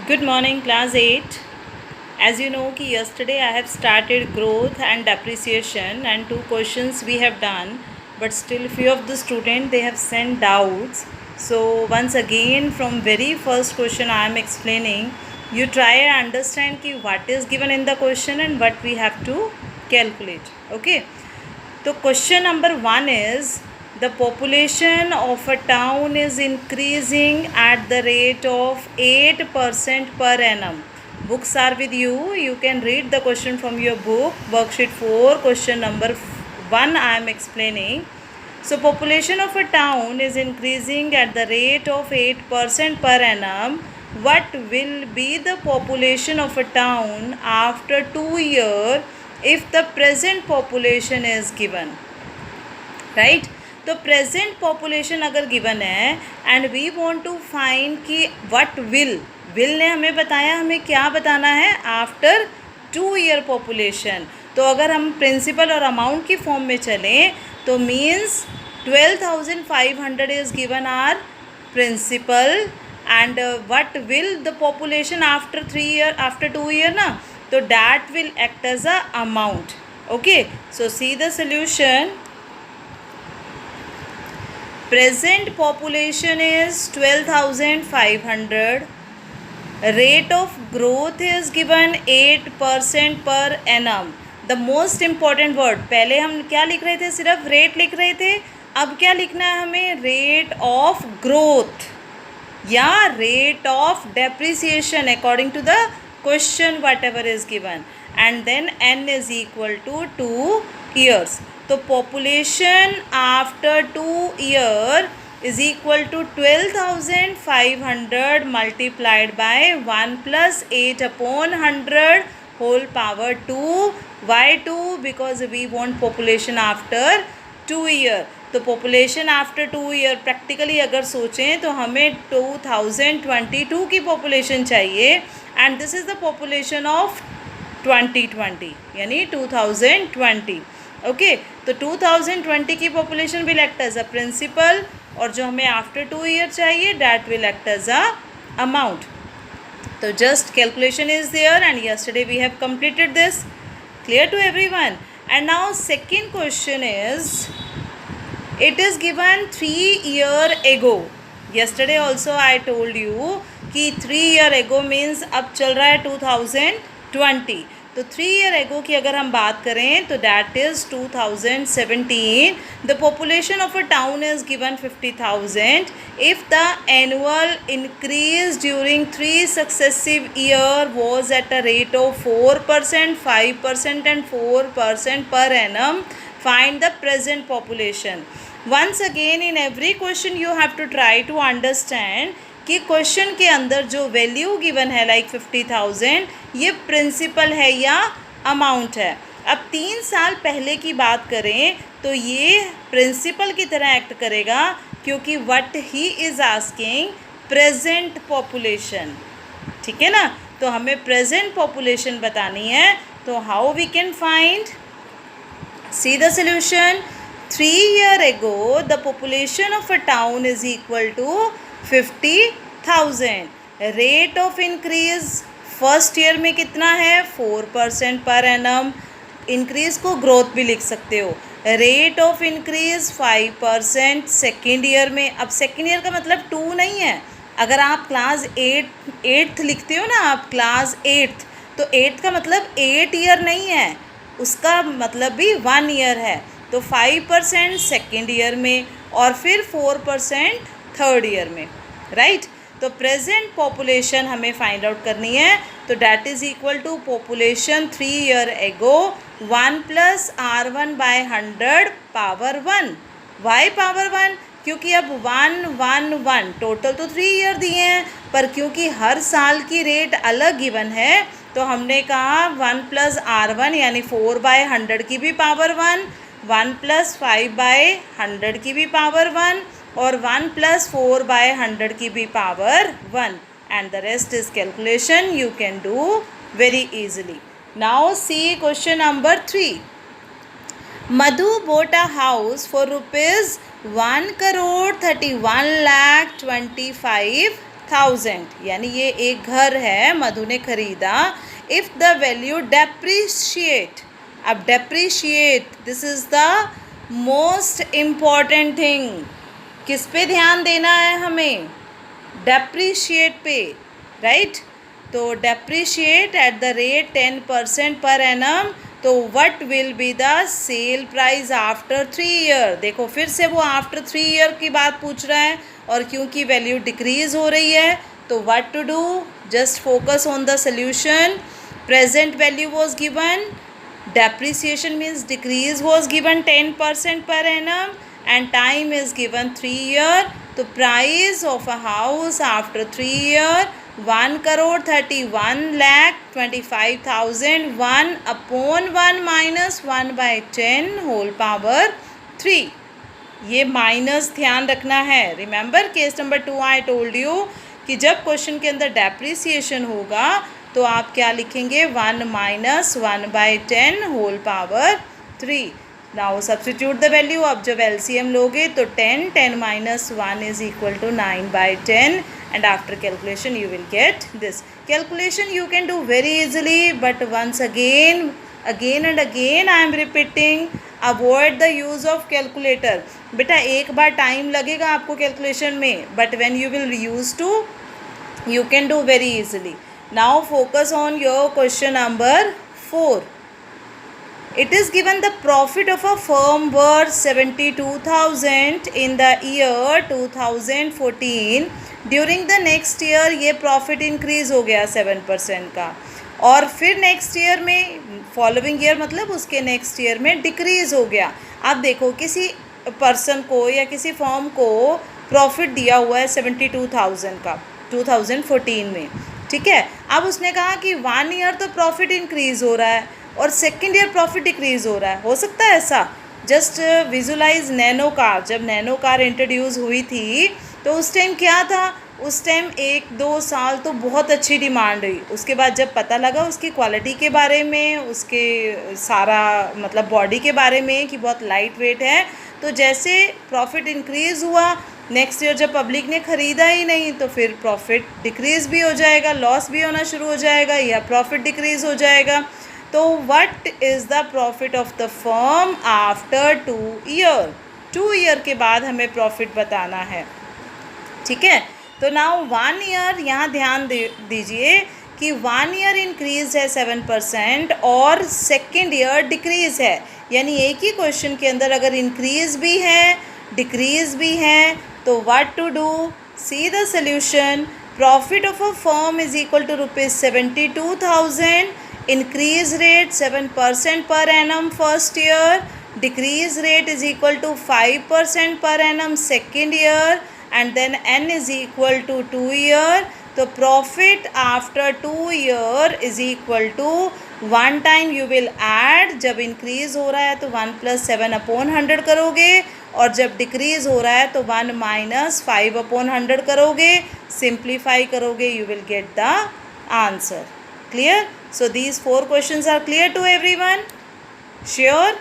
Good morning, class 8. As you know, कि yesterday I have started growth and depreciation and two questions we have done, but still few of the students they have sent doubts. So once again from very first question I am explaining. You try and understand कि what is given in the question and what we have to calculate. Okay. So question number 1 is the population of a town is increasing at the rate of 8% per annum. Books are with you. You can read the question from your book. Worksheet 4, question number 1 I am explaining. So population of a town is increasing at the rate of 8% per annum. What will be the population of a town after 2 years if the present population is given? Right? तो present population अगर given है and we want to find कि what will ने हमें बताया हमें क्या बताना है आफ्टर 2 ईयर पॉपुलेशन. तो अगर हम प्रिंसिपल और अमाउंट की फॉर्म में चलें तो means 12,500 is given our principal and what will the population after 3 year after 2 year ना, तो that will act as a amount. Okay, so see the solution. Present population is 12,500. Rate of growth is given 8% per annum. The most important word, पहले हम क्या लिख रहे थे, सिर्फ rate लिख रहे थे. अब क्या लिखना है हमें, रेट ऑफ ग्रोथ या rate of depreciation according to the question whatever is given. And then n is equal to 2 years. तो population after 2 year is equal to 12,500 multiplied by 1 + 8/100 whole power 2. Why 2? Because we want population after 2 year. तो population after 2 year practically अगर सोचें तो हमें 2022 की population चाहिए and this is the population of 2020 यानी 2020. Okay, तो 2020 की population will act as a principal और जो हमें आफ्टर 2 ईयर चाहिए that will act as a amount. तो just calculation is there and yesterday we have completed this. Clear to everyone? And now second question is it is given 3 years ago. yesterday also I told you कि 3 years ago means अब चल रहा है 2020. तो 3 years ago की अगर हम बात करें तो that is 2017. The population of a town is given 50,000. If the annual increase during 3 successive year was at a rate of 4%, 5% and 4% per annum, find the present population. Once again in every question you have to try to understand कि question के अंदर जो value given है like 50,000 ये principal है या amount है. अब 3 साल पहले की बात करें तो ये प्रिंसिपल की तरह एक्ट करेगा क्योंकि what he is asking present population. ठीक है ना, तो हमें प्रेजेंट पॉपुलेशन बतानी है. तो how we can find, see the solution. 3 years ago the population of a town is equal to 50,000. Rate of increase first year में कितना है, 4% पर एनम. इंक्रीज को ग्रोथ भी लिख सकते हो. Rate of increase 5% second year में. अब सेकेंड ईयर का मतलब 2 नहीं है. अगर आप क्लास 8th लिखते हो ना, आप क्लास 8th, तो 8th का मतलब 8 ईयर नहीं है, उसका मतलब भी 1 ईयर है. तो 5% सेकेंड ईयर में और फिर 4% थर्ड ईयर में. राइट? तो प्रेजेंट पॉपुलेशन हमें फाइंड आउट करनी है. तो that is equal to population 3 years ago 1 + R1/100 power 1. Why power 1? क्योंकि अब 1 1 1 टोटल तो 3 ईयर दिए हैं, पर क्योंकि हर साल की रेट अलग गिवन है तो हमने कहा 1 + R1 यानी 4/100 की भी पावर 1, 1 + 5/100 की भी पावर 1 और 1 + 4/100 की भी power 1. And the rest is calculation you can do very easily. Now see question number 3. Madhu bought a house for rupees 1,31,25,000 1000 यानी ये एक घर है, मधु ने खरीदा. इफ द वैल्यू डेप्रिशिएट, अब depreciate this is the most important thing. किस पे ध्यान देना है हमें? डेप्रिशिएट पे, राइट. तो depreciate at the rate 10% per annum. तो what will be the sale price after 3 year. देखो फिर से वो आफ्टर 3 ईयर की बात पूछ रहा है, और क्योंकि वैल्यू डिक्रीज हो रही है तो what to do, just focus on the solution. Present value was given, depreciation means decrease was given 10% per annum, and time is given 3 year. तो price of a house after 3 year 1,31,25,000. 1/1 minus 1/10 whole power 3. ये minus ध्यान रखना है. Remember case number 2 I told you कि जब question के अंदर depreciation होगा तो आप क्या लिखेंगे? 1 minus 1/10 whole power 3. Now substitute the value. अब जब एलसीएम लोगे तो 10 minus 1 is equal to 9/10, and after calculation you will get this. Calculation you can do very easily, but once again and again I am repeating, avoid the use of calculator. बेटा एक बार time लगेगा आपको calculation में, but when you will use to you can do very easily. Now focus on your question number 4. It is given the profit of a firm worth 72,000 in the year 2014. During the next year ये profit increase हो गया 7% का, और फिर next year में, following year मतलब उसके next year में डिक्रीज़ हो गया. आप देखो किसी पर्सन को या किसी फर्म को प्रॉफिट दिया हुआ है 72,000 का 2014 में, ठीक है. अब उसने कहा कि 1 ईयर तो प्रॉफिट इंक्रीज़ हो रहा है और सेकेंड ईयर प्रॉफिट डिक्रीज़ हो रहा है. हो सकता है ऐसा? Just visualize nano car. जब नैनो कार इंट्रोड्यूस हुई थी तो उस टाइम क्या था? उस टाइम 1-2 साल तो बहुत अच्छी डिमांड हुई. उसके बाद जब पता लगा उसकी क्वालिटी के बारे में, उसके सारा मतलब बॉडी के बारे में कि बहुत लाइट वेट है, तो जैसे प्रॉफिट इंक्रीज़ हुआ, नेक्स्ट ईयर जब पब्लिक ने ख़रीदा ही नहीं तो फिर प्रॉफिट डिक्रीज़ भी हो जाएगा, लॉस भी होना शुरू हो जाएगा, या प्रॉफिट डिक्रीज़ हो जाएगा. तो what is the profit of the firm after 2 year. 2 year के बाद हमें प्रॉफिट बताना है, ठीक है. तो नाउ 1 ईयर, यहाँ ध्यान दीजिए कि 1 ईयर इंक्रीज है 7% और सेकेंड ईयर डिक्रीज़ है. यानी एक ही क्वेश्चन के अंदर अगर इंक्रीज़ भी है डिक्रीज़ भी है तो what to do, see the solution. Profit of a firm is equal to ₹72,000. Increase rate 7% per annum first year, decrease rate is equal to 5% per annum second year, and then n is equal to 2 year. तो profit after 2 year is equal to, one time you will add, जब increase हो रहा है तो 1 + 7/100 करोगे, और जब decrease हो रहा है तो 1 - 5/100 करोगे. simplify करोगे, you will get the answer. Clear? So these 4 questions are clear to everyone? Sure?